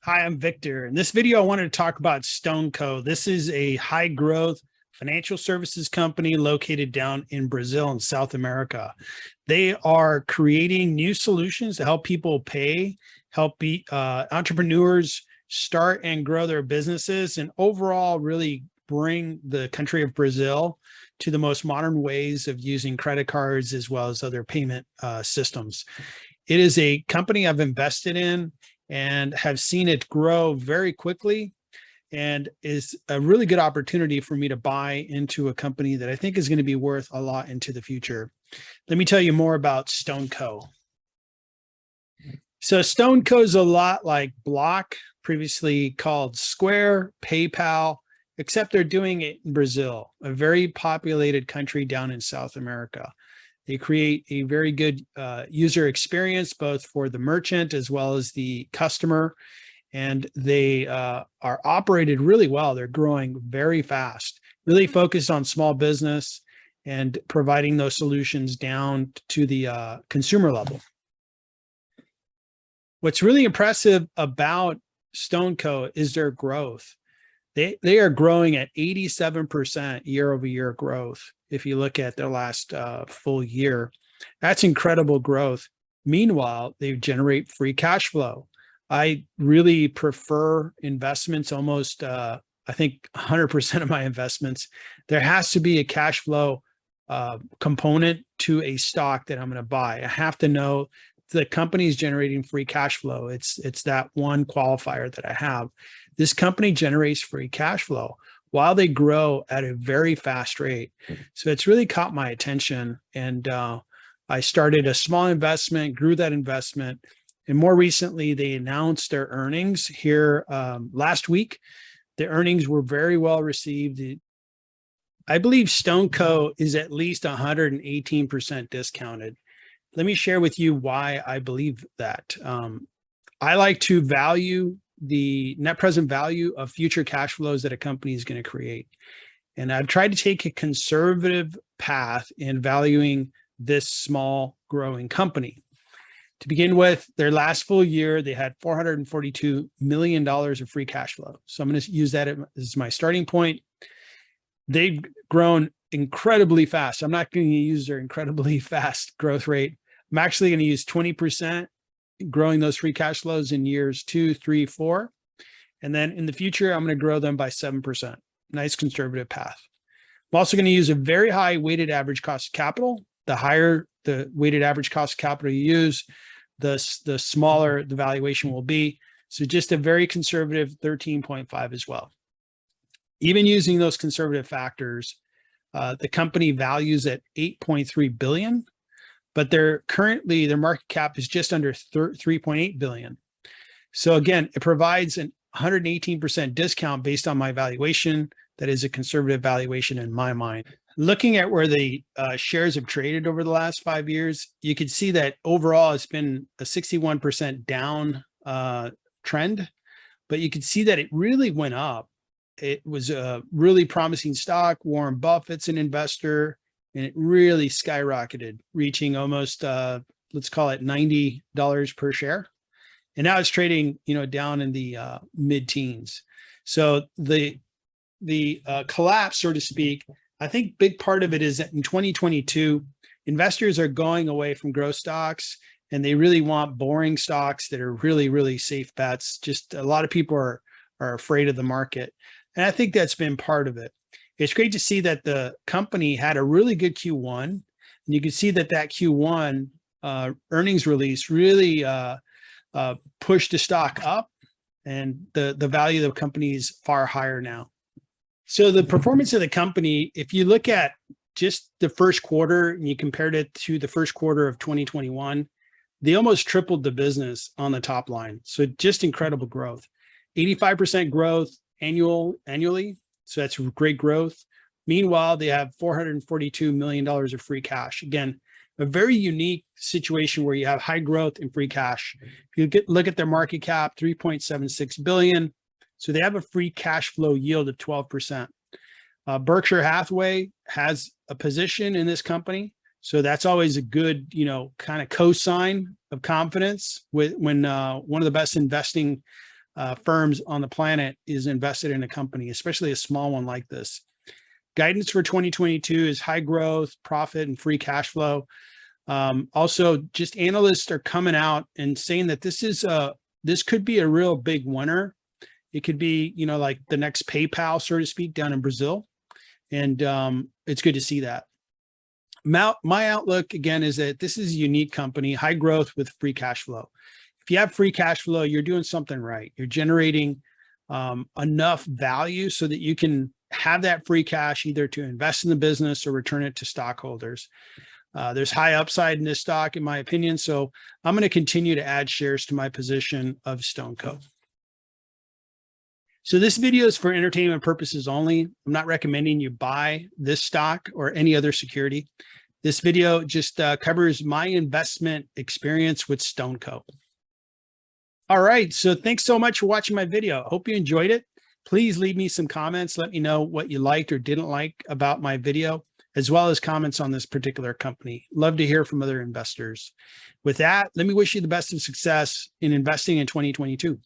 Hi, I'm Victor. In this video, I wanted to talk about StoneCo. This is a high growth financial services company located down in Brazil in South America. They are creating new solutions to help people help entrepreneurs start and grow their businesses, and overall really bring the country of Brazil to the most modern ways of using credit cards as well as other payment systems. It is a company I've invested in and have seen it grow very quickly, and is a really good opportunity for me to buy into a company that I think is going to be worth a lot into the future. Let me tell you more about StoneCo. So StoneCo is a lot like Block, previously called Square, PayPal, except they're doing it in Brazil, a very populated country down in South America. They create a very good user experience, both for the merchant as well as the customer. And they are operated really well. They're growing very fast, really focused on small business and providing those solutions down to the consumer level. What's really impressive about StoneCo is their growth. They are growing at 87% year-over-year growth. If you look at their last full year, that's incredible growth. Meanwhile, they generate free cash flow. I really prefer investments, almost I think 100% of my investments, there has to be a cash flow component to a stock that I'm going to buy. I have to know the company is generating free cash flow. It's that one qualifier that I have. This company generates free cash flow while they grow at a very fast rate. So it's really caught my attention. And I started a small investment, grew that investment. And more recently, they announced their earnings here last week. The earnings were very well received. I believe StoneCo is at least 118% discounted. Let me share with you why I believe that. I like to value the net present value of future cash flows that a company is going to create. And I've tried to take a conservative path in valuing this small growing company. To begin with, their last full year, they had $442 million of free cash flow. So I'm going to use that as my starting point. They've grown incredibly fast. I'm not going to use their incredibly fast growth rate. I'm actually going to use 20%, growing those free cash flows in years 2, 3, 4. And then in the future, I'm going to grow them by 7%. Nice conservative path. I'm also going to use a very high weighted average cost of capital. The higher the weighted average cost of capital you use, the smaller the valuation will be. So just a very conservative 13.5 as well. Even using those conservative factors, the company values at $8.3 billion. But their market cap is just under 3.8 billion. So again, it provides an 118% discount based on my valuation. That is a conservative valuation in my mind. Looking at where the shares have traded over the last 5 years, you can see that overall it's been a 61% down trend, but you can see that it really went up. It was a really promising stock. Warren Buffett's an investor. And it really skyrocketed, reaching almost, let's call it $90 per share. And now it's trading, down in the mid-teens. So the collapse, so to speak, I think big part of it is that in 2022, investors are going away from growth stocks, and they really want boring stocks that are really, really safe bets. Just a lot of people are afraid of the market. And I think that's been part of it. It's great to see that the company had a really good Q1, and you can see that Q1 earnings release really pushed the stock up, and the value of the company is far higher now. So the performance of the company, if you look at just the first quarter and you compared it to the first quarter of 2021, they almost tripled the business on the top line. So just incredible growth, 85% growth annually. So that's great growth. Meanwhile, they have $442 million of free cash. Again, a very unique situation where you have high growth and free cash. If you look at their market cap, 3.76 billion. So they have a free cash flow yield of 12%. Berkshire Hathaway has a position in this company. So that's always a good, kind of cosign of confidence when one of the best investing firms on the planet is invested in a company, especially a small one like this. Guidance for 2022 is high growth, profit, and free cash flow. Also, just analysts are coming out and saying that this could be a real big winner. It could be, like the next PayPal, so to speak, down in Brazil. And it's good to see that. My outlook, again, is that this is a unique company, high growth with free cash flow. If you have free cash flow, you're doing something right. You're generating enough value so that you can have that free cash either to invest in the business or return it to stockholders. There's high upside in this stock, in my opinion. So I'm going to continue to add shares to my position of StoneCo. So this video is for entertainment purposes only. I'm not recommending you buy this stock or any other security. This video just covers my investment experience with StoneCo. All right, so thanks so much for watching my video. I hope you enjoyed it. Please leave me some comments. Let me know what you liked or didn't like about my video, as well as comments on this particular company. Love to hear from other investors. With that, let me wish you the best of success in investing in 2022.